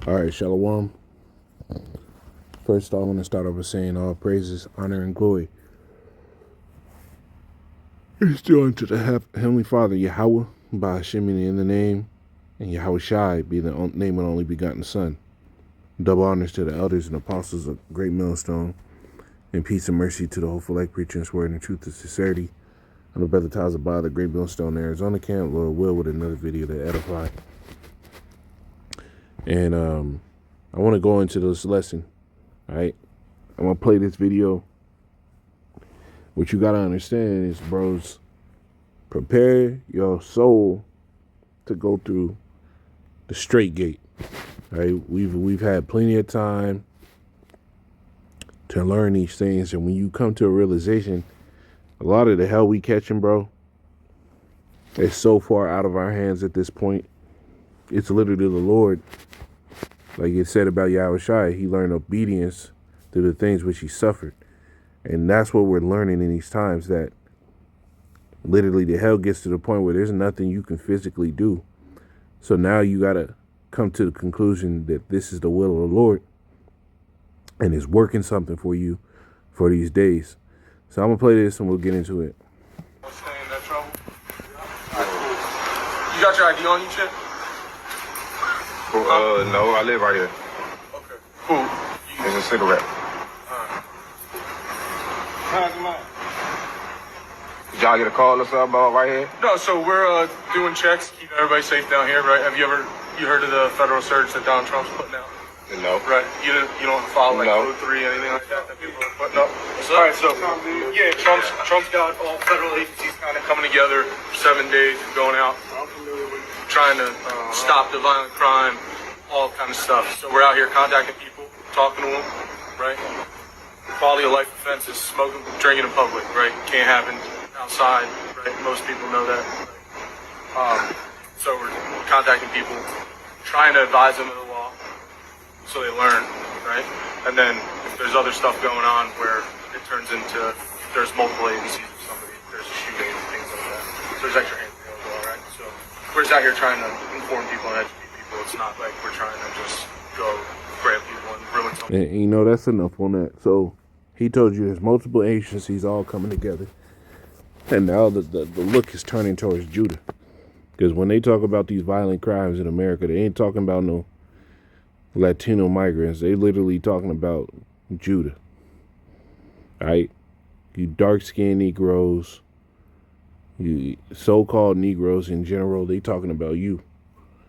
All right, Shalom. First, I want to start off by saying all praises, honor, and glory is due unto the Heavenly Father, Yahweh, by Hashem in the name, and Yahweh Shai be the name of the only begotten Son. Double honors to the elders and apostles of Great Millstone, and peace and mercy to the hopeful elect preaching His word in truth and sincerity. I'm the brother Tazabah, the Great Millstone, Arizona camp, Lord will, with another video to edify. And I want to go into this lesson. All right, I'm gonna play this video. What you gotta understand is, bros, prepare your soul to go through the straight gate. All right, we've had plenty of time to learn these things, and when you come to a realization, a lot of the hell we catching, bro, it's so far out of our hands at this point. It's literally the Lord. Like it said about Yahweh Shai, he learned obedience through the things which he suffered. And that's what we're learning in these times, that literally the hell gets to the point where there's nothing you can physically do. So now you got to come to the conclusion that this is the will of the Lord and is working something for you for these days. So I'm going to play this and we'll get into it. Stay in that trouble. You got your ID on you, Chip? No, I live right here. Okay. Cool. It's a cigarette. Did y'all get a call or something about right here? No, so we're doing checks, keeping everybody safe down here, right? Have you heard of the federal surge that Donald Trump's putting out? No. Right. You don't follow like No. Code 3, anything like that people are putting up? All right, so yeah, Trump's got all federal agencies kind of coming together for 7 days and going out, trying to stop the violent crime, all kind of stuff. So we're out here contacting people, talking to them, right? Quality of life offenses, smoking, drinking in public, right? Can't happen outside, right? Most people know that. So we're contacting people, trying to advise them of the law so they learn, right? And then if there's other stuff going on where it turns into, there's multiple agencies of somebody, there's a shooting and things like that. So there's extra hands as well, right? So we're just out here trying to inform people and educate people. It's not like we're trying to just go grab people and ruin something. And you know, that's enough on that. So he told you there's multiple agencies all coming together. And now the look is turning towards Judah. Because when they talk about these violent crimes in America, they ain't talking about no Latino migrants. They literally talking about Judah. All right? You dark-skinned Negroes, you so-called Negroes in general, they talking about you.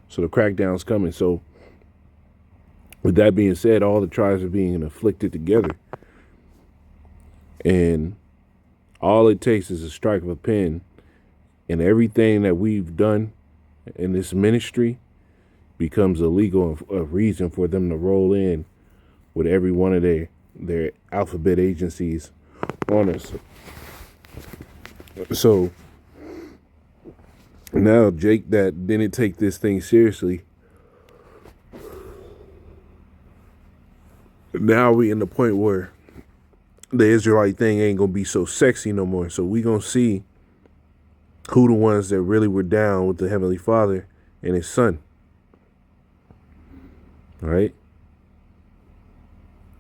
So the crackdown's coming. So with that being said, all the tribes are being afflicted together. And all it takes is a strike of a pen, and everything that we've done in this ministry becomes illegal, a reason for them to roll in with every one of their alphabet agencies on us. So now Jake that didn't take this thing seriously, now we in the point where the Israelite thing ain't gonna be so sexy no more. So we gonna see who the ones that really were down with the Heavenly Father and His Son. All right?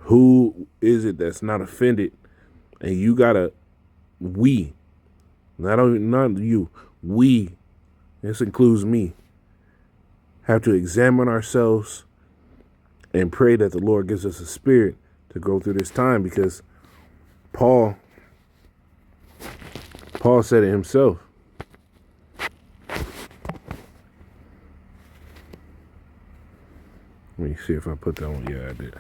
Who is it that's not offended? And you gotta, not you, we, this includes me, have to examine ourselves and pray that the Lord gives us a spirit to go through this time, because Paul said it himself. Let me see if I put that one. Yeah, I did.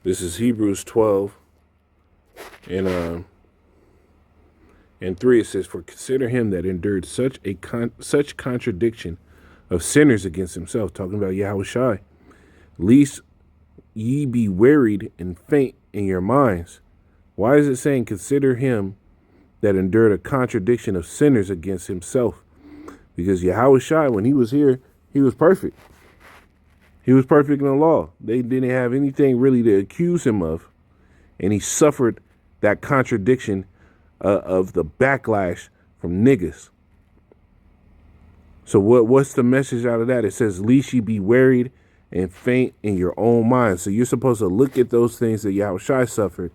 This is Hebrews 12 and 3, it says, "For consider him that endured such contradiction of sinners against himself," talking about Yahweh Shai, "lest ye be wearied and faint in your minds." Why is it saying consider him that endured a contradiction of sinners against himself? Because Yahweh Shai, when he was here, he was perfect. He was perfect in the law. They didn't have anything really to accuse him of. and he suffered that contradiction of the backlash from niggas. So what's the message out of that? It says, "Lest ye be wearied and faint in your own mind." So you're supposed to look at those things that Yahushua suffered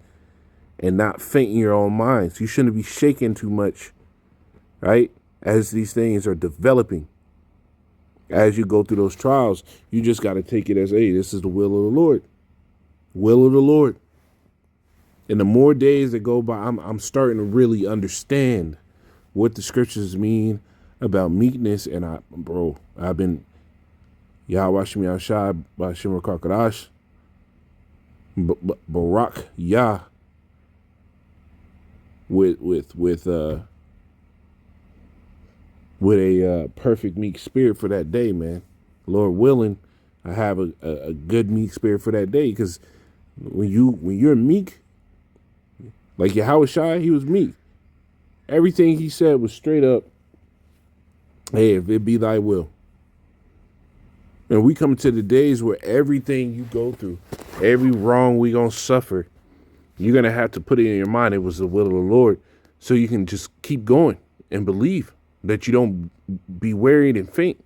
and not faint in your own minds. You shouldn't be shaken too much, right? As these things are developing. As you go through those trials, you just got to take it as, hey, this is the will of the Lord. Will of the Lord. And the more days that go by, I'm starting to really understand what the scriptures mean about meekness. And I've been Yahweh Shem Yahshai Bashim Kakadash Barak Yah with a perfect meek spirit for that day, man. Lord willing, I have a good meek spirit for that day, because when you're meek, like Yahweh Shai, he was meek. Everything he said was straight up, hey, if it be thy will. And we come to the days where everything you go through, every wrong we gonna suffer, you're gonna have to put it in your mind it was the will of the Lord, so you can just keep going and believe that you don't be wearied and faint.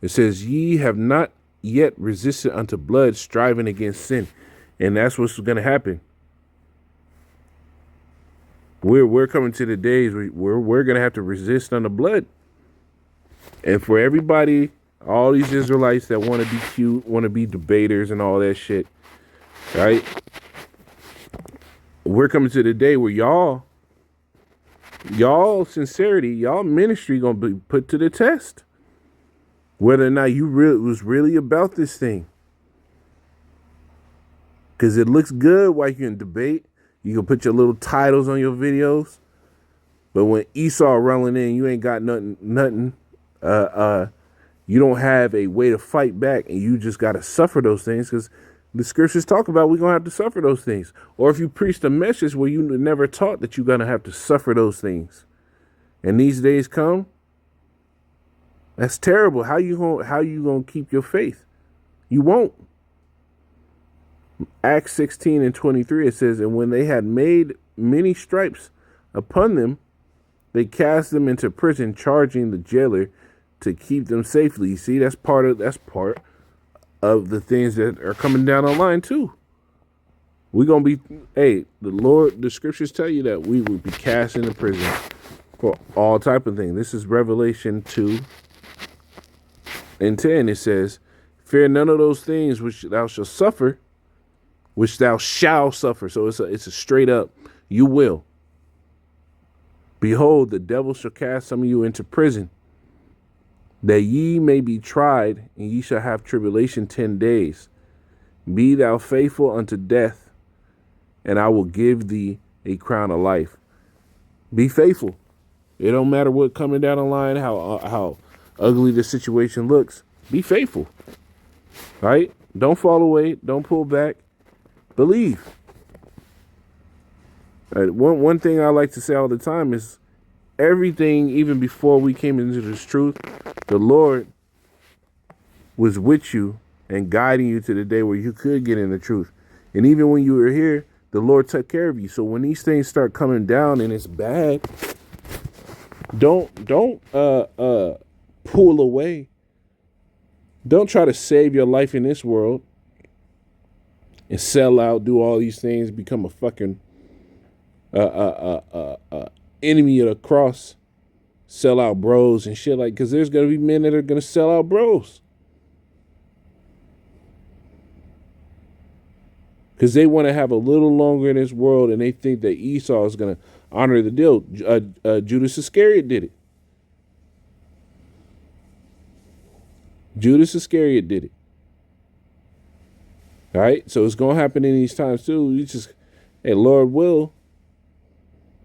It says, "Ye have not yet resisted unto blood, striving against sin," and that's what's gonna happen. We're coming to the days where we're gonna have to resist unto blood. And for everybody, all these Israelites that want to be cute, want to be debaters and all that shit, right? We're coming to the day where y'all sincerity, y'all ministry gonna be put to the test. Whether or not you was really about this thing. Because it looks good while you can debate. You can put your little titles on your videos. But when Esau rolling in, you ain't got nothing. You don't have a way to fight back, and you just got to suffer those things, because the scriptures talk about we're going to have to suffer those things. Or if you preach a message where you never taught that you're going to have to suffer those things, and these days come, that's terrible. How you going to keep your faith? You won't. Acts 16:23, it says, "And when they had made many stripes upon them, they cast them into prison, charging the jailer to keep them safely." You see, that's part of the things that are coming down the line too. We're gonna be, the scriptures tell you that we will be cast into prison for all type of things. This is Revelation 2:10. It says, "Fear none of those things which thou shalt suffer, which thou shalt suffer." So it's a straight up, you will. "Behold, the devil shall cast some of you into prison, that ye may be tried, and ye shall have tribulation 10 days. Be thou faithful unto death, and I will give thee a crown of life." Be faithful. It don't matter what coming down the line, how ugly the situation looks. Be faithful. Right? Don't fall away. Don't pull back. Believe. One thing I like to say all the time is, everything, even before we came into this truth, the Lord was with you and guiding you to the day where you could get in the truth. And even when you were here, the Lord took care of you. So when these things start coming down and it's bad, don't pull away. Don't try to save your life in this world and sell out, do all these things, become a fucking enemy of the cross, sell out bros and shit, like, because there's going to be men that are going to sell out bros. Because they want to have a little longer in this world, and they think that Esau is going to honor the deal. Judas Iscariot did it. Judas Iscariot did it. All right? So it's going to happen in these times too. You just, hey, Lord will,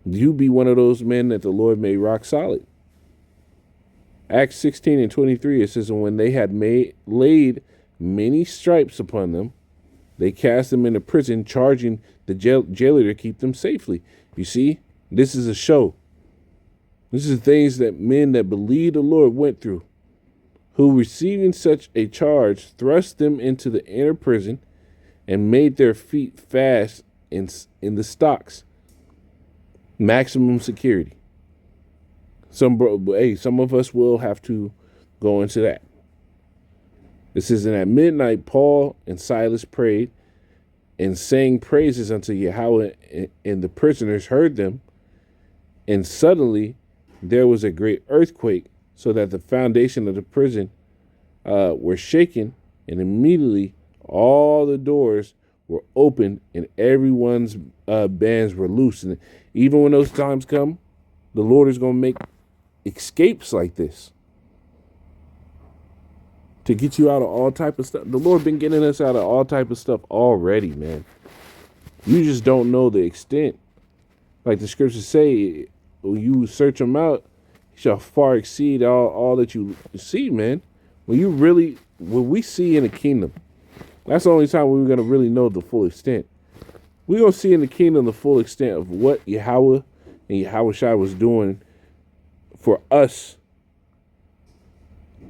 you be one of those men that the Lord made rock solid. Acts 16:23, it says, "And when they had laid many stripes upon them, they cast them into prison, charging the jailer to keep them safely." You see, this is a show. This is things that men that believe the Lord went through, who, receiving such a charge, thrust them into the inner prison and made their feet fast in the stocks. Maximum security. Some of us will have to go into that. It says, and at midnight, Paul and Silas prayed and sang praises unto Yahweh, and the prisoners heard them. And suddenly there was a great earthquake, so that the foundation of the prison were shaken, and immediately all the doors were opened and everyone's bands were loose. And even when those times come, the Lord is going to make escapes like this to get you out of all type of stuff. The Lord been getting us out of all type of stuff already, man. You just don't know the extent. Like the scriptures say, when you search them out, you shall far exceed all that you see, man. When we see in the kingdom, that's the only time we're going to really know the full extent. We're going to see in the kingdom the full extent of what Yahweh and Yahweh Shai was doing for us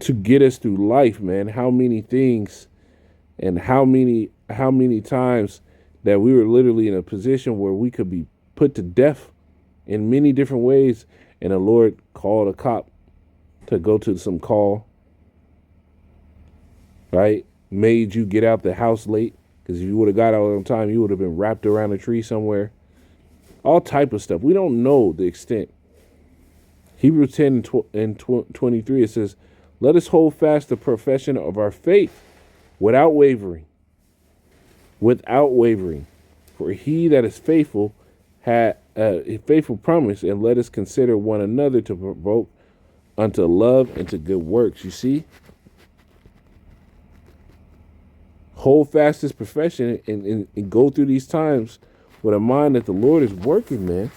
to get us through life, man. How many things and how many times that we were literally in a position where we could be put to death in many different ways, and the Lord called a cop to go to some call, right? Made you get out the house late, because if you would have got out on time, you would have been wrapped around a tree somewhere. All type of stuff. We don't know the extent. Hebrews 10 and 23, it says, let us hold fast the profession of our faith without wavering. Without wavering. For he that is faithful had a faithful promise, and let us consider one another to provoke unto love and to good works. You see? Hold fast this profession and go through these times with a mind that the Lord is working, man.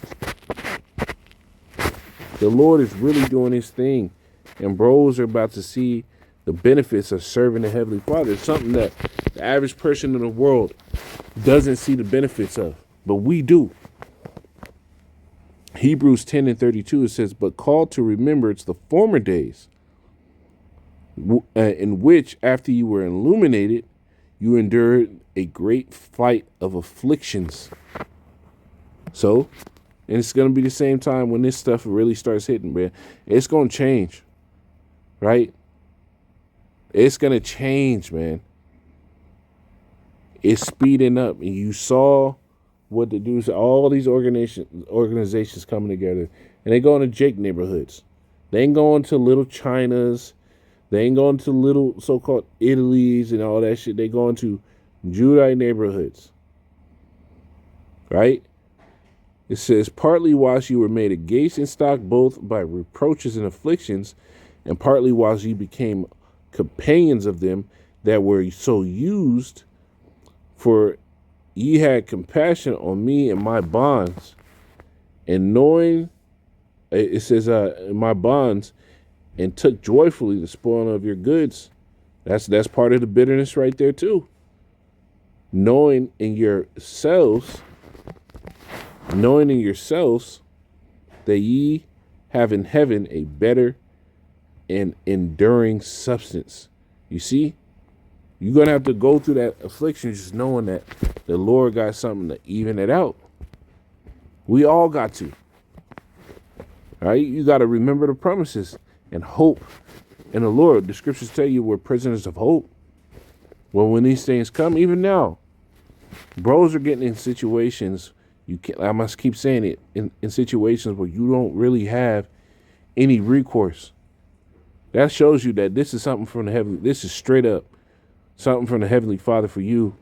The Lord is really doing his thing. And bros are about to see the benefits of serving the Heavenly Father. It's something that the average person in the world doesn't see the benefits of. But we do. Hebrews 10 and 32, it says, but call to remembrance the former days, in which, after you were illuminated, you endured a great fight of afflictions. So, and it's going to be the same time when this stuff really starts hitting, man. It's going to change, right? It's going to change, man. It's speeding up. And you saw what the dudes, all these organizations coming together. And they go into Jake neighborhoods. They ain't going to little Chinas. They ain't going to little so-called Italys and all that shit. They going to Judite neighborhoods. Right? It says, partly whilst you were made a gaze in stock, both by reproaches and afflictions, and partly whilst you became companions of them that were so used, for ye had compassion on me and my bonds. And knowing, it says, my bonds, and took joyfully the spoiling of your goods. That's part of the bitterness right there too. Knowing in yourselves that ye have in heaven a better and enduring substance. You see, you're going to have to go through that affliction just knowing that the Lord got something to even it out. We all got to. All right, you got to remember the promises and hope in the Lord. The scriptures tell you we're prisoners of hope. Well, when these things come, even now, bros are getting in situations, I must keep saying it, in situations where you don't really have any recourse. That shows you that this is something from the heavenly, this is straight up something from the Heavenly Father for you.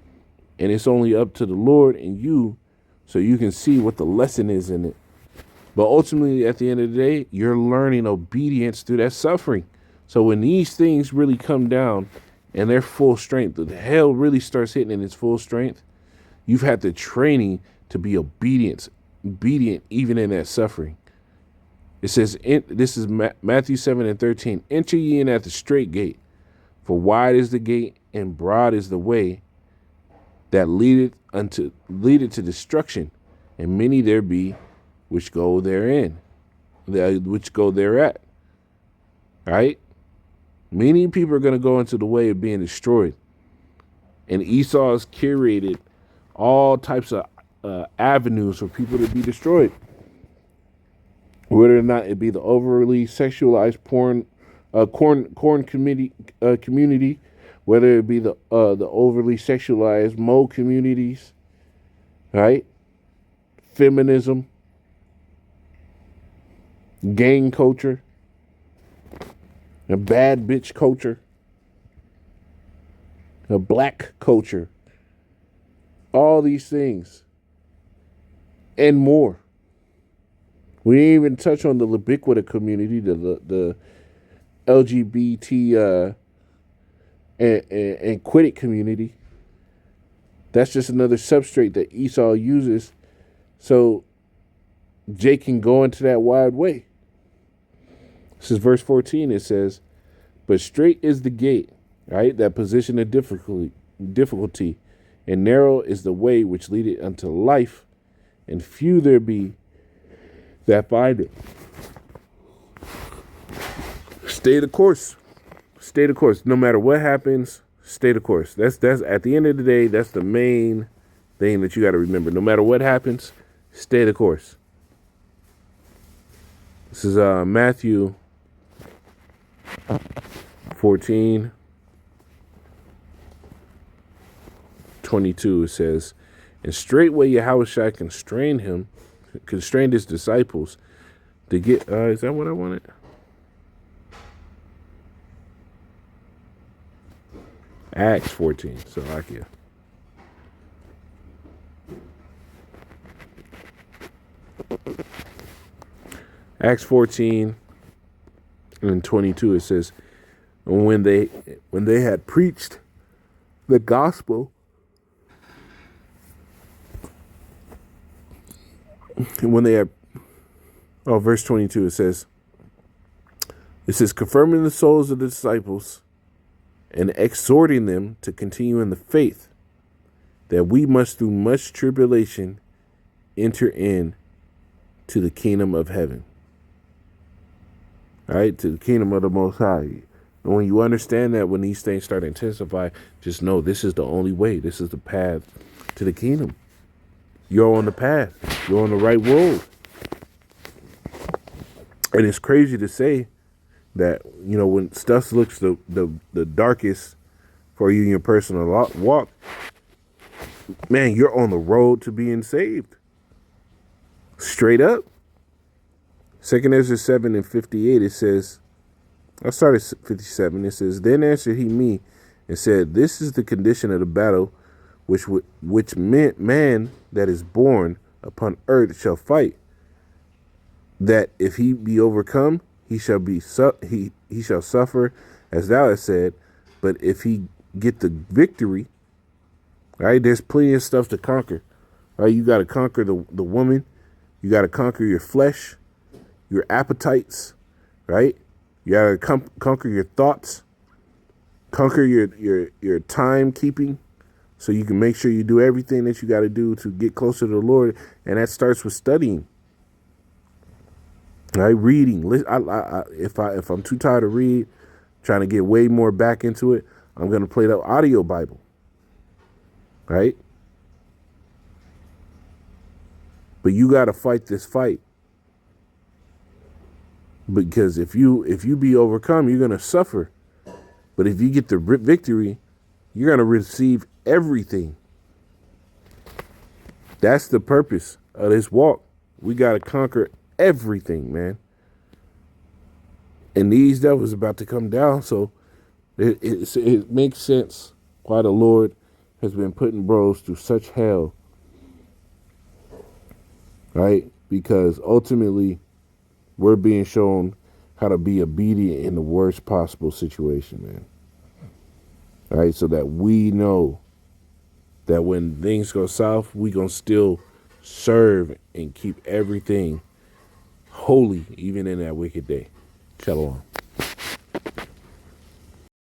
And it's only up to the Lord and you so you can see what the lesson is in it. But ultimately, at the end of the day, you're learning obedience through that suffering. So when these things really come down and they're full strength, the hell really starts hitting in its full strength, you've had the training to be obedient even in that suffering. It says, this is Matthew 7 and 13, enter ye in at the strait gate, for wide is the gate and broad is the way that leadeth to destruction, and many there be which go thereat. Right? Many people are going to go into the way of being destroyed. And Esau has curated all types of avenues for people to be destroyed. Whether or not it be the overly sexualized corn community, whether it be the overly sexualized Mo communities, right? Feminism, gang culture, a bad bitch culture, a black culture, all these things and more. We didn't even touch on the ubiquitous community, the LGBT and quitted community. That's just another substrate that Esau uses so Jake can go into that wide way. This is verse 14. It says, but straight is the gate, right? That position of difficulty, and narrow is the way which leadeth unto life, and few there be that find it. Stay the course. Stay the course. No matter what happens, stay the course. That's at the end of the day, that's the main thing that you got to remember. No matter what happens, stay the course. This is Matthew 14:22. It says, and straightway Yahushua constrained his disciples to get, is that what I wanted? Acts 14, so Salakia. Acts 14:22, it says, when they had preached the gospel, and when they had, verse 22, it says, confirming the souls of the disciples and exhorting them to continue in the faith, that we must through much tribulation enter in to the kingdom of heaven. All right, to the kingdom of the Most High. And when you understand that, when these things start to intensify, just know this is the only way. This is the path to the kingdom. You're on the path. You're on the right road. And it's crazy to say that, when stuff looks the darkest for you in your personal walk, man, you're on the road to being saved. Straight up. 2 Ezra 7:58, it says, I'll start at 57. It says, then answered he me and said, this is the condition of the battle which man that is born upon earth shall fight, that if he be overcome, he shall suffer as thou hast said, but if he get the victory, right, there's plenty of stuff to conquer. Right, you got to conquer the woman, you got to conquer your flesh, your appetites, right? You got to conquer your thoughts, conquer your time keeping, so you can make sure you do everything that you got to do to get closer to the Lord, and that starts with studying. Right, reading. If I'm too tired to read, trying to get way more back into it, I'm gonna play the audio Bible. Right, but you got to fight this fight, because if you be overcome, you're gonna suffer. But if you get the victory, you're gonna receive everything. That's the purpose of this walk. We got to conquer everything, man. And these devils about to come down, so it makes sense why the Lord has been putting bros through such hell, right? Because ultimately we're being shown how to be obedient in the worst possible situation, man. All right, so that we know that when things go south, we gonna still serve and keep everything holy, even in that wicked day. Shalom.